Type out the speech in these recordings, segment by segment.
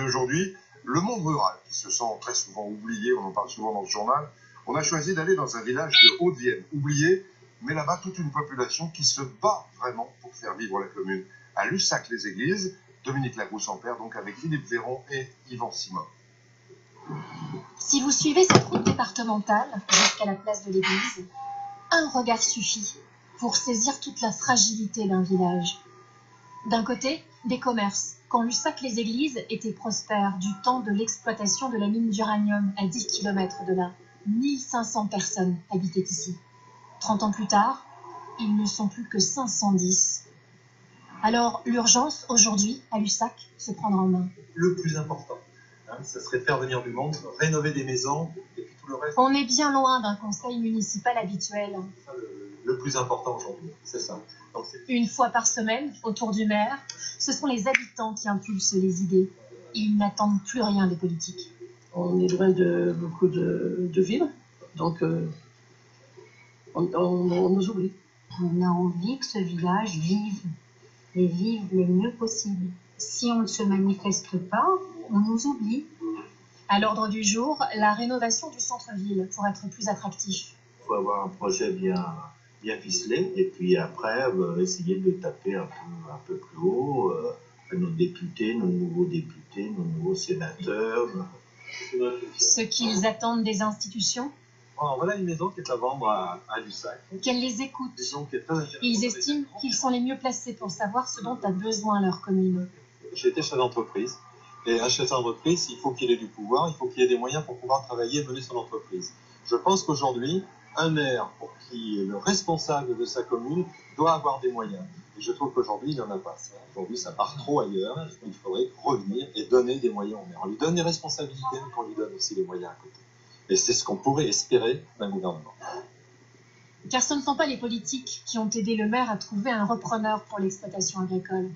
Aujourd'hui, le monde rural, qui se sent très souvent oublié, on en parle souvent dans le journal, on a choisi d'aller dans un village de Haute-Vienne, oublié, mais là-bas toute une population qui se bat vraiment pour faire vivre la commune. À Lussac-les-Églises, Dominique Lagrousse-en-Père, donc avec Philippe Véron et Yvan Simon. Si vous suivez cette route départementale jusqu'à la place de l'église, un regard suffit pour saisir toute la fragilité d'un village. D'un côté, des commerces, quand Lussac-les-Églises était prospère du temps de l'exploitation de la mine d'uranium à 10 km de là. 1500 personnes habitaient ici. 30 ans plus tard, ils ne sont plus que 510. Alors, l'urgence, aujourd'hui, à Lussac, se prendre en main. Le plus important, ça serait de faire venir du monde, rénover des maisons, et puis tout le reste. On est bien loin d'un conseil municipal habituel. C'est ça, le plus important aujourd'hui, c'est ça. Donc, Une fois par semaine, autour du maire, ce sont les habitants qui impulsent les idées. Ils n'attendent plus rien des politiques. On est loin de beaucoup de villes, donc on nous oublie. On a envie que ce village vive, et vive le mieux possible. Si on ne se manifeste pas, on nous oublie. À l'ordre du jour, la rénovation du centre-ville pour être plus attractif. Il faut avoir un projet bien ficelé et puis après essayer de taper un peu plus haut nos députés, nos nouveaux députés, nos nouveaux sénateurs. Ce qu'ils attendent des institutions. Alors, voilà une maison qui est à vendre à Lussac. Qu'elles les écoutent. Maison qui est très intéressante. Ils estiment qu'ils sont les mieux placés pour savoir ce dont a besoin leur commune. J'ai été chef d'entreprise. Et un chef d'entreprise, il faut qu'il ait du pouvoir, il faut qu'il ait des moyens pour pouvoir travailler et mener son entreprise. Je pense qu'aujourd'hui, un maire, pour qui est le responsable de sa commune, doit avoir des moyens. Et je trouve qu'aujourd'hui, il n'y en a pas. Aujourd'hui, ça part trop ailleurs. Il faudrait revenir et donner des moyens au maire. On lui donne des responsabilités, mais qu'on lui donne aussi les moyens à côté. Et c'est ce qu'on pourrait espérer d'un gouvernement. Car ce ne sont pas les politiques qui ont aidé le maire à trouver un repreneur pour l'exploitation agricole.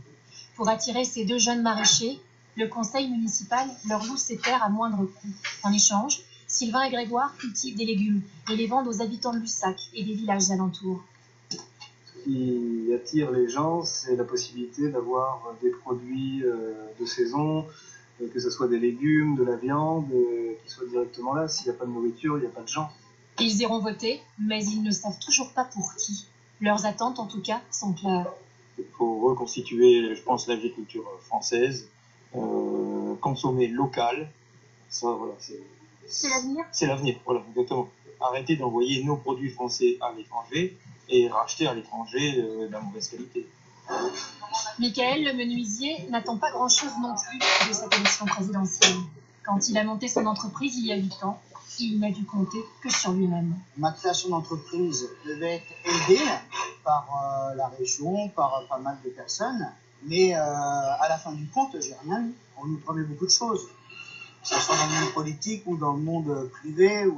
Pour attirer ces deux jeunes maraîchers, le conseil municipal leur loue ses terres à moindre coût. En échange, Sylvain et Grégoire cultivent des légumes et les vendent aux habitants de Lussac et des villages alentours. Ce qui attire les gens, c'est la possibilité d'avoir des produits de saison, que ce soit des légumes, de la viande, qui soient directement là. S'il n'y a pas de nourriture, il n'y a pas de gens. Ils iront voter, mais ils ne savent toujours pas pour qui. Leurs attentes, en tout cas, sont claires. Il faut reconstituer, je pense, l'agriculture française, consommer local. Ça, voilà, C'est l'avenir. C'est l'avenir, voilà, exactement. Arrêter d'envoyer nos produits français à l'étranger et racheter à l'étranger de la mauvaise qualité. Michael, le menuisier, n'attend pas grand-chose non plus de cette élection présidentielle. Quand il a monté son entreprise il y a 8 ans, il n'a dû compter que sur lui-même. Ma création d'entreprise devait être aidée par la région, par pas mal de personnes, mais à la fin du compte, j'ai rien eu. On nous promet beaucoup de choses, que ce soit dans le monde politique ou dans le monde privé,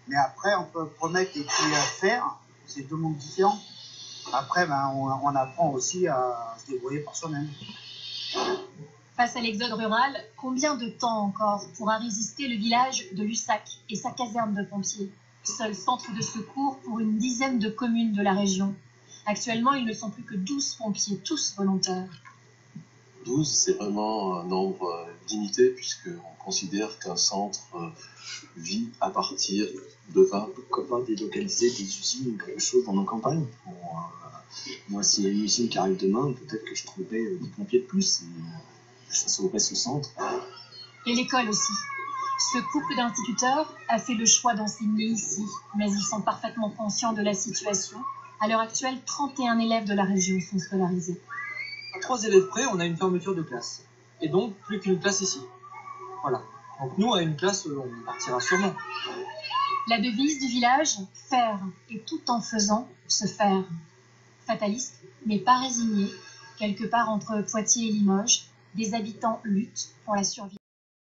mais après on peut promettre et puis faire, c'est deux mondes différents. Après, on apprend aussi à se débrouiller par soi-même. Face à l'exode rural, combien de temps encore pourra résister le village de Lussac et sa caserne de pompiers, seul centre de secours pour une dizaine de communes de la région? Actuellement, ils ne sont plus que 12 pompiers, tous volontaires. 12, c'est vraiment un nombre limité puisqu'on considère qu'un centre vit à partir de 20. Pourquoi pas délocaliser des usines ou quelque chose dans nos campagnes moi, s'il y a une usine qui arrive demain, peut-être que je trouverai des pompiers de plus et je sauverai ce centre. Et l'école aussi. Ce couple d'instituteurs a fait le choix d'enseigner ici, mais ils sont parfaitement conscients de la situation. À l'heure actuelle, 31 élèves de la région sont scolarisés. À 3 élèves près, on a une fermeture de classe. Et donc, plus qu'une classe ici. Voilà. Donc nous, à une classe, on partira sûrement. La devise du village, faire, et tout en faisant, se faire. Fataliste, mais pas résigné, quelque part entre Poitiers et Limoges, des habitants luttent pour la survie.